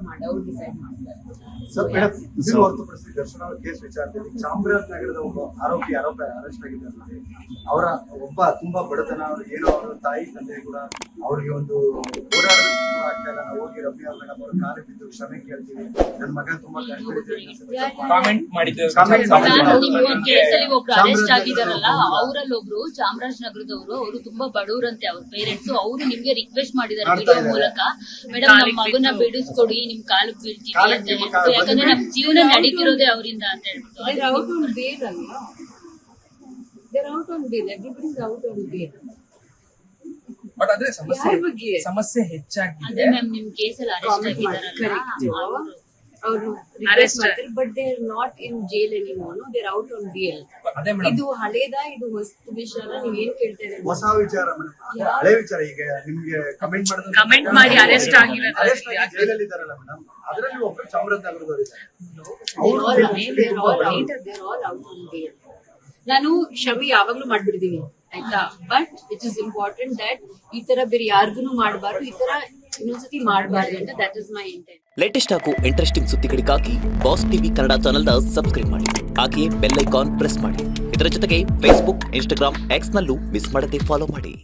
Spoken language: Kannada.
ಮಾಡಿ ಅವ್ರು ಡಿಸೈಡ್ ಮಾಡ್ತಾರೆ. ಸರ್ ಮೇಡಮ್, ಇದನ್ನು ಹೊರತುಪಡಿಸಿ ದರ್ಶನ್ ಅವರ ಕೇಸ್ ವಿಚಾರದಲ್ಲಿ ಚಾಮರಾಜನಗರದ ಒಬ್ಬ ಆರೋಪಿ ಅರೆಸ್ಟ್ ಆಗಿದ್ದಾರಲ್ಲ, ಅವರ ಒಬ್ಬ ತುಂಬಾ ಬಡತನ, ಅವ್ರಿಗೆ ಏನೋ ಅವರ ತಾಯಿ ತಂದೆ ಕೂಡ ಅವ್ರಿಗೆ ಒಂದು ಓಡಾಡೋದಕ್ಕೆ ಕೂಡ ಆಗ್ತಾ ಇಲ್ಲ. ನಾವು ಹೋಗಿ ರಮ್ಯಾ ಮೇಡಮ್ ಅವ್ರ ಕಾಲು ಬಿದ್ದು ಕ್ಷಮೆ ಕೇಳ್ತೀವಿ, ನನ್ನ ಮಗ ತುಂಬಾ ಕಷ್ಟಪಟ್ಟಿದ್ದಾರೆ ಕಾಮೆಂಟ್ ಮಾಡಿದ್ದು. ಕೇಸಲ್ಲಿ ಒಬ್ರು ಅರೆಸ್ಟ್ ಆಗಿದಾರಲ್ಲ, ಅವರಲ್ಲಿ ಒಬ್ರು ಚಾಮರಾಜನಗರದವರು, ಅವರು ತುಂಬಾ ಬಡವರಂತೆ, ಅವ್ರ ಪೇರೆಂಟ್ಸ್. ಅವರು ನಿಮ್ಗೆ ರಿಕ್ವೆಸ್ಟ್ ಮಾಡಿದ್ದಾರೆ ವಿಡಿಯೋ ಮೂಲಕ, ಮೇಡಮ್ ನಮ್ಮ ಮಗನ ಬಿಡಿಸ್ಕೊಡಿ, ನಿಮ್ ಕಾಲಕ್ಕೆ ಬೀಳ್ತೀವಿ ಅಂತ ಹೇಳ್ಬಿಟ್ಟು. ಯಾಕಂದ್ರೆ ನಮ್ ಜೀವನ ನಡೀತಿರೋದೇ ಅವರಿಂದ ಅಂತ ಹೇಳ್ಬಿಟ್ಟು. ಬಟ್ ಅದೇ ಸಮಸ್ಯೆ ಹೆಚ್ಚಾಗಿದೆ. ಅದೇ ಮ್ಯಾಮ್, ನಿಮ್ ಕೇಸಲ್ಲಿ ಅರೆಸ್ಟ್ ಆಗಿದಾರಲ್ಲ, ಅವರು ಅರೆಸ್ಟ್ ಮಾಡ್ತಾರೆ, but they are not in jail anymore, they are out on bale. ಇದು ಹಳೇದ, ಇದು ಹೊಸ ವಿಷಯ, ನೀವ್ ಏನ್ ಕೇಳ್ತಾ ಇದ್ದೀರಿ? ಹೊಸ ವಿಚಾರ ಮೇಡಮ್, ಹಳೆ ವಿಚಾರ. ಈಗ ನಿಮ್ಗೆ ಕಮೆಂಟ್ ಮಾಡಿ ಅರೆಸ್ಟ್ ಆಗಿರೋದು ಜೈಲಲ್ಲಿ ಇದ್ದಾರಲ್ಲ ಮೇಡಮ್, ಅದರಲ್ಲಿ ಒಬ್ಬರು ಚಾಮರಾಜನಗರದವರು ಇದ್ದಾರೆ. ನಾನು ಕ್ಷಮೆ ಯಾವಾಗ್ಲೂ ಮಾಡ್ಬಿಡ್ತೀನಿ ಆಯ್ತಾ, but it is important that ಈ ತರ ಬೇರೆ ಯಾರಿಗೂ ಮಾಡಬಾರ್ದು, ಈ ತರ ಇನ್ನೊಂದ್ಸತಿ ಮಾಡಬಾರ್ದು ಅಂತ. That is my intent. Latest ಹಾಗೂ ಇಂಟ್ರೆಸ್ಟಿಂಗ್ ಸುದ್ದಿಗಳಿಗಾಗಿ ಬಾಸ್ ಟಿವಿ ಕನ್ನಡ ಚಾನೆಲ್ನ ಸಬ್ಸ್ಕ್ರೈಬ್ ಮಾಡಿ, ಹಾಗೆಯೇ ಬೆಲ್ ಐಕಾನ್ ಪ್ರೆಸ್ ಮಾಡಿ. ಇದರ ಜೊತೆಗೆ ಫೇಸ್ಬುಕ್, ಇನ್ಸ್ಟಾಗ್ರಾಮ್, ಎಕ್ಸ್ ನಲ್ಲೂ ಮಿಸ್ ಮಾಡದೆ ಫಾಲೋ ಮಾಡಿ.